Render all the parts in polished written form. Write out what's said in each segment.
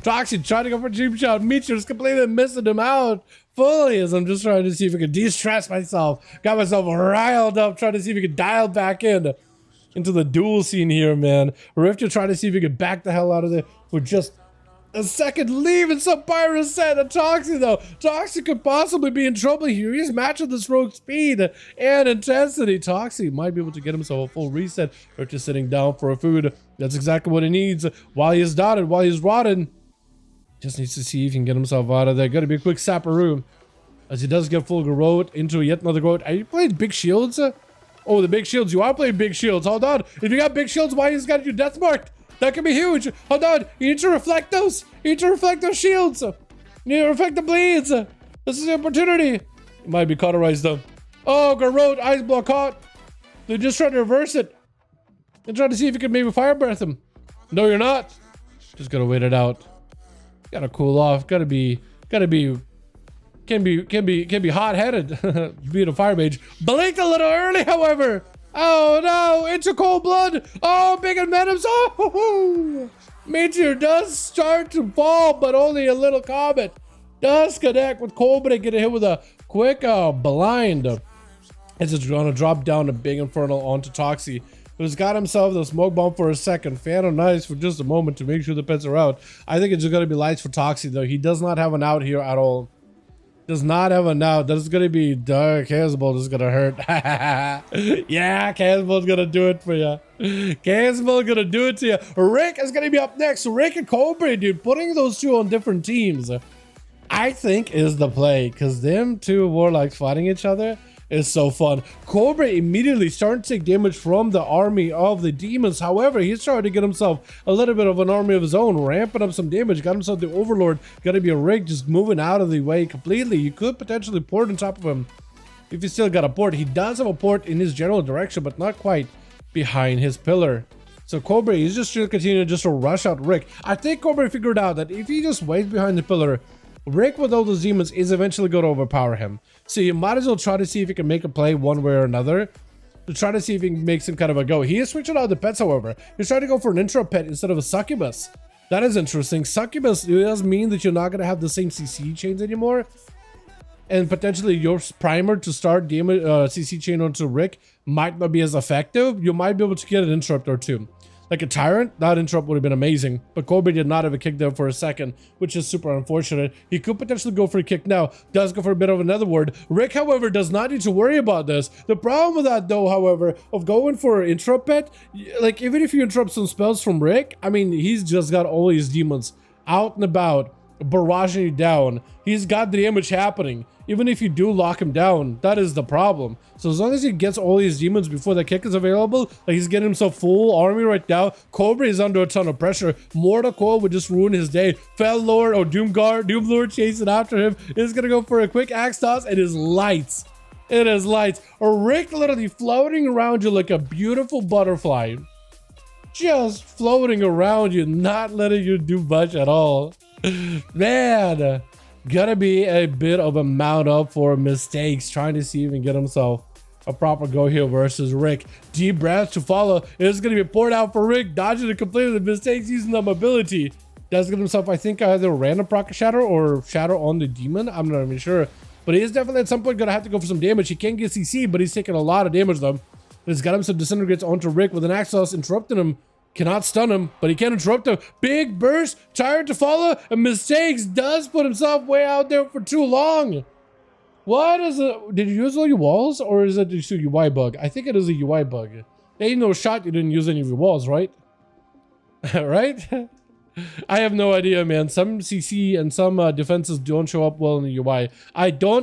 Toxic trying to go for a cheap shot. Meteor's completely missing him out fully as I'm just trying to see if I can de-stress myself. Got myself riled up trying to see if we can dial back in into the duel scene here, man. Rifter trying to see if we can back the hell out of there with just a second leaving some Pyrus set. And Toxic though, Toxic could possibly be in trouble here. He's matching this rogue speed and intensity. Toxic might be able to get himself a full reset. Rifter sitting down for a food. That's exactly what he needs while he's dotted, while he's rotting. Just needs to see if he can get himself out of there. Gotta be a quick sapperoo as he does get full garrote into yet another garrote. Are you playing big shields? Oh, the big shields. You are playing big shields. Hold on. If you got big shields, why he's got your death marked? That could be huge. Hold on. You need to reflect those. You need to reflect those shields. You need to reflect the bleeds. This is the opportunity. It might be cauterized though. Oh, garrote. Ice block caught. They're just trying to reverse it. They're trying to see if you can maybe fire breath him. No, you're not. Just gotta wait it out. Gotta cool off. Can be hot-headed. Being a fire mage. Blinked a little early, however. Oh no, into cold blood. Oh, big and venoms. Oh, Meteor does start to fall, but only a little comet. Does connect with cold, but get a hit with a quick blind. As it's gonna drop down a big infernal onto Toxie, who's got himself the smoke bomb for a second. Phantom Knives for just a moment to make sure the pets are out. I think it's just gonna be lights for Toxie though. He does not have an out here at all. Does not have a now. That's gonna be dark. Casbolt is gonna hurt. Yeah, Casbolt's gonna do it for you. Casbolt gonna do it to you. Rick is gonna be up next. Rick and Cobra, dude, putting those two on different teams, I think is the play, because them two Warlocks fighting each other is so fun. Cobra immediately starting to take damage from the army of the demons. However, he's trying to get himself a little bit of an army of his own, ramping up some damage. Got himself the Overlord. Got to be a Rick just moving out of the way completely. You could potentially port on top of him if he's still got a port. He does have a port in his general direction, but not quite behind his pillar. So Cobra is just going to continue just to rush out Rick. I think Cobra figured out that if he just waits behind the pillar, Rick with all those demons is eventually going to overpower him. So you might as well try to see if you can make a play one way or another to try to see if he can make some kind of a go. He is switching out the pets, however. He's trying to go for an intro pet instead of a succubus. That is interesting. Succubus does mean that you're not going to have the same CC chains anymore. And potentially your primer to start damage CC chain onto Rick might not be as effective. You might be able to get an interrupt or two. Like a Tyrant, that interrupt would have been amazing, but Kobe did not have a kick there for a second, which is super unfortunate. He could potentially go for a kick now, does go for a bit of another word. Rick, however, does not need to worry about this. The problem with that, though, however, of going for an interrupt pet, like even if you interrupt some spells from Rick, I mean, he's just got all these demons out and about, barraging you down. He's got the damage happening. Even if you do lock him down, that is the problem. So as long as he gets all these demons before the kick is available, like he's getting himself full army right now, Cobra is under a ton of pressure. Mortal Coil would just ruin his day. Fell Lord or Doomlord chasing after him is gonna go for a quick axe toss. It is lights. It is lights. Or Rick literally floating around you like a beautiful butterfly. Just floating around you, not letting you do much at all. Man, gotta be a bit of a mount up for mistakes, trying to see if he can get himself a proper go here versus Rick. Deep breath to follow. It's gonna be poured out for Rick, dodging the completely the mistakes using the mobility. Does get himself, I think, either random proc shatter or shatter on the demon. I'm not even sure, but he is definitely at some point gonna have to go for some damage. He can get CC, but he's taking a lot of damage though. He's got himself disintegrates onto Rick with an axe toss, interrupting him. Cannot stun him, but he can interrupt him. Big burst, tired to follow, and mistakes does put himself way out there for too long. What is it? Did you use all your walls, or is it just a UI bug? I think it is a UI bug. There ain't no shot you didn't use any of your walls, right? Right? I have no idea, man. Some CC and some defenses don't show up well in the UI.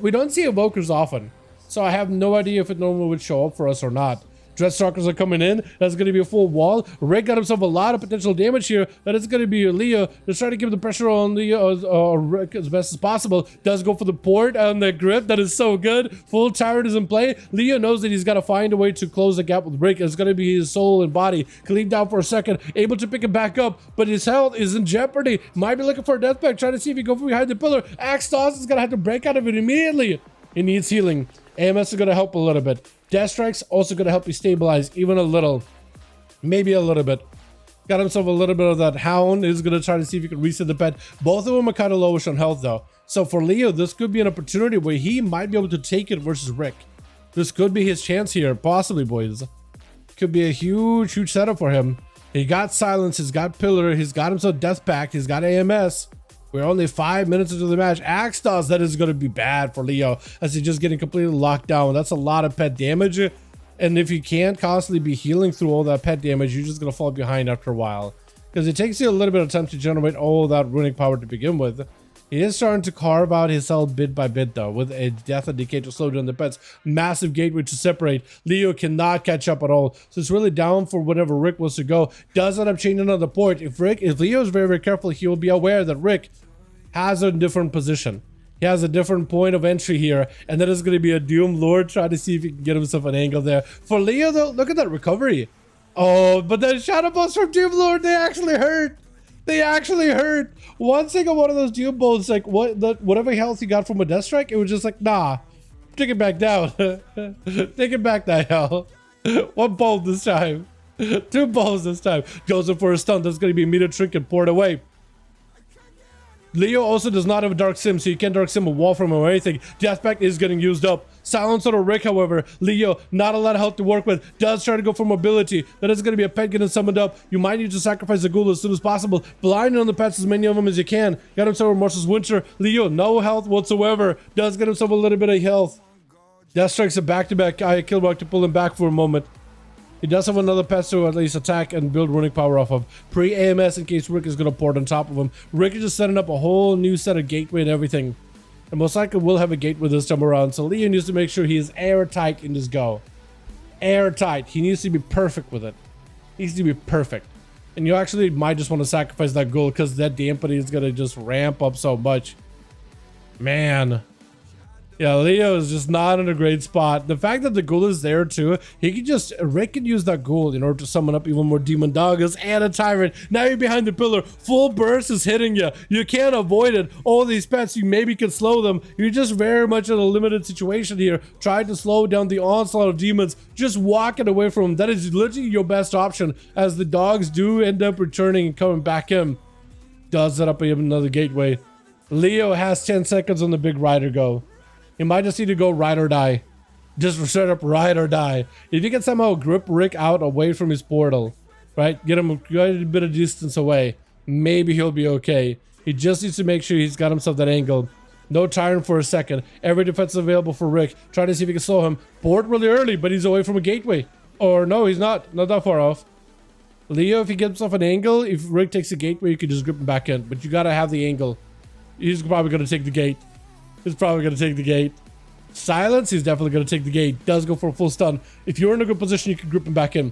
We don't see evokers often, so I have no idea if it normally would show up for us or not. Dreadstalkers are coming in. That's going to be a full wall. Rick got himself a lot of potential damage here. That is going to be Leo. Just trying to give the pressure on Leo Rick as best as possible. Does go for the port and the grip. That is so good. Full Tyrant is in play. Leo knows that he's got to find a way to close the gap with Rick. It's going to be his soul and body. Clean down for a second. Able to pick it back up, but his health is in jeopardy. Might be looking for a death pack. Trying to see if he go from behind the pillar. Axe toss is going to have to break out of it immediately. He needs healing. AMS is going to help a little bit. Death Strike's also going to help you stabilize even a little. Maybe a little bit. Got himself a little bit of that hound. He's going to try to see if he can reset the pet. Both of them are kind of lowish on health though. So for Leo, this could be an opportunity where he might be able to take it versus Rick. This could be his chance here, possibly, boys. Could be a huge setup for him. He got silence, he's got pillar, he's got himself death pact, he's got AMS. We're only 5 minutes into the match. Axe Toss, that is going to be bad for Leo as he's just getting completely locked down. That's a lot of pet damage. And if you can't constantly be healing through all that pet damage, you're just going to fall behind after a while. Because it takes you a little bit of time to generate all that runic power to begin with. He is starting to carve out his health bit by bit though, with a Death and Decay to slow down the pets. Massive gateway to separate. Leo cannot catch up at all. So it's really down for whenever Rick wants to go. Does end up changing on the port. If Leo is very careful, he will be aware that Rick has a different position. He has a different point of entry here, and that is going to be a Doom Lord trying to see if he can get himself an angle there. For Leo though, look at that recovery. Oh, but the Shadow Bolts from Doom Lord, they actually hurt. They actually hurt. One single one of those Doom Bolts, like whatever health he got from a Death Strike, it was just like, nah, take it back down. Take it back, that hell. One bolt this time. 2 bolts this time. Goes in for a stun. That's going to be immediate trinket poured away. Leo also does not have a Dark Sim, so you can't Dark Sim a wall from him or anything. Death Pact is getting used up. Silence on a Rick, however. Leo, not a lot of health to work with. Does try to go for mobility. That is going to be a pet getting summoned up. You might need to sacrifice the ghoul as soon as possible. Blinding on the pets, as many of them as you can. Got himself Remorseless Winter. Leo, no health whatsoever. Does get himself a little bit of health. Death Strikes a back-to-back. I killed Mark to pull him back for a moment. He does have another pet to at least attack and build runic power off of. Pre-AMS in case Rick is going to port on top of him. Rick is just setting up a whole new set of gateway and everything. And most likely will have a gateway this time around. So Leo needs to make sure he is airtight in his go. Airtight. He needs to be perfect with it. He needs to be perfect. And you actually might just want to sacrifice that goal because that dampening is going to just ramp up so much. Man. Yeah, Leo is just not in a great spot. The fact that the ghoul is there too, Rick can use that ghoul in order to summon up even more demon doggers and a tyrant. Now you're behind the pillar. Full burst is hitting you. You can't avoid it. All these pets, you maybe can slow them. You're just very much in a limited situation here. Trying to slow down the onslaught of demons. Just walking away from them. That is literally your best option as the dogs do end up returning and coming back in. Does set up another gateway. Leo has 10 seconds on the big rider go. You might just need to go ride or die. Just straight up ride or die. If you can somehow grip Rick out away from his portal, right? Get him a bit of distance away. Maybe he'll be okay. He just needs to make sure he's got himself that angle. No tyrant for a second. Every defense available for Rick. Try to see if he can slow him. Port really early, but he's away from a gateway. Or no, he's not. Not that far off. Leo, if he gets himself an angle, if Rick takes a gateway, you can just grip him back in. But you gotta have the angle. He's probably gonna take the gate. He's probably going to take the gate. Silence, he's definitely going to take the gate. Does go for a full stun. If you're in a good position, you can grip him back in.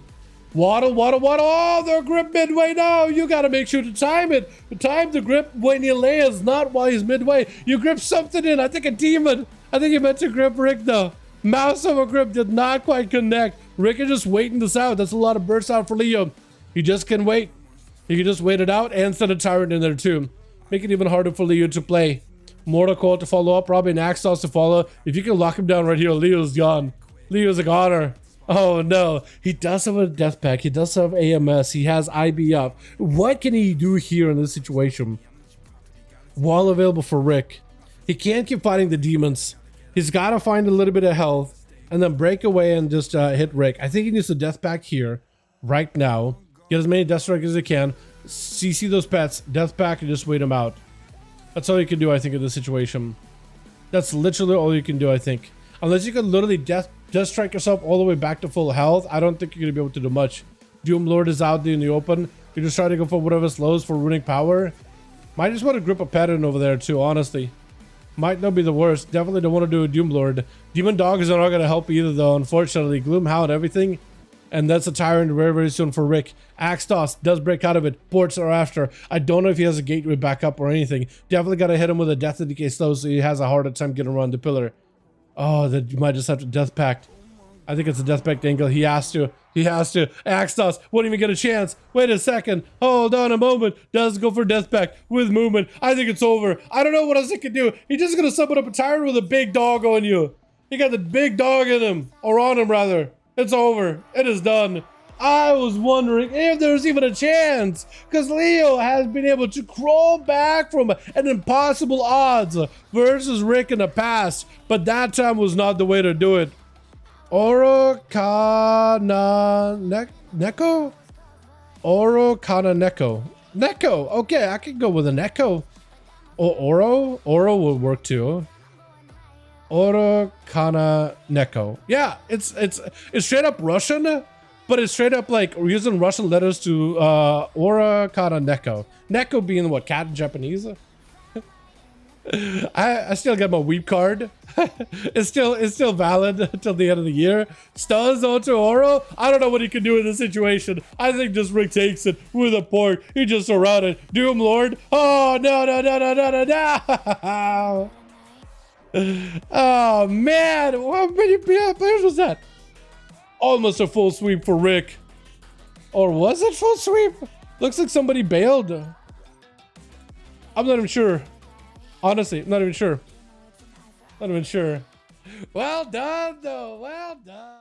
Waddle. Oh, they're grip midway now. You got to make sure to time it. Time the grip when he lands, not while he's midway. You grip something in. I think a demon. I think you meant to grip Rick, though. Mouse of a grip did not quite connect. Rick is just waiting this out. That's a lot of bursts out for Leo. He just can wait. He can just wait it out and send a tyrant in there, too. Make it even harder for Leo to play. Mortal Coil to follow up, probably an Axe Toss to follow. If you can lock him down right here, Leo's gone. Leo's a goner. Oh no, he does have a Death Pack. He does have AMS. He has IB up. What can he do here in this situation? Wall available for Rick. He can't keep fighting the demons. He's got to find a little bit of health and then break away and just hit Rick. I think he needs a Death Pack here right now. Get as many Death Strikes as he can. CC those pets, Death Pack, and just wait him out. That's all you can do, I think, in this situation. That's literally all you can do, I think. Unless you can literally death strike yourself all the way back to full health, I don't think you're going to be able to do much. Doom Lord is out there in the open. You're just trying to go for whatever slows for runic power. Might just want to grip a pattern over there, too, honestly. Might not be the worst. Definitely don't want to do a Doom Lord. Demon Dogs are not going to help either, though, unfortunately. Gloomhound, everything. And that's a tyrant very soon for Rick. Axe Toss does break out of it. Ports are after. I don't know if he has a gateway back up or anything. Definitely got to hit him with a Death and Decay slow so he has a harder time getting around the pillar. Oh, that you might just have to Death Pact. I think it's a Death Pact angle. He has to. He has to. Axe Toss won't even get a chance. Wait a second. Hold on a moment. Does go for Death Pact with movement. I think it's over. I don't know what else he can do. He's just going to summon up a tyrant with a big dog on you. He got the big dog in him. Or on him, rather. It's over. It is done. I was wondering if there's even a chance, because Leo has been able to crawl back from an impossible odds versus Rick in the past, but that time was not the way to do it. Oro Kana Neko? Oro Kana Neko. Neko. Okay, I could go with a Neko. Or Oro? Oro would work too. Oro Kana Neko. Yeah, it's straight up Russian, but it's straight up like we're using Russian letters to Oro Kana Neko. Neko being what, cat in Japanese? I still get my weep card. it's still valid until the end of the year. Stuns onto Oro. I don't know what he can do in this situation. I think just Rick takes it with a port. He just surrounded. Doom Lord. Oh no. Oh man, how many players was that? Almost a full sweep for Rick. Or was it full sweep? Looks like somebody bailed. I'm not even sure. Honestly, I'm not even sure. Not even sure. Well done, though. Well done.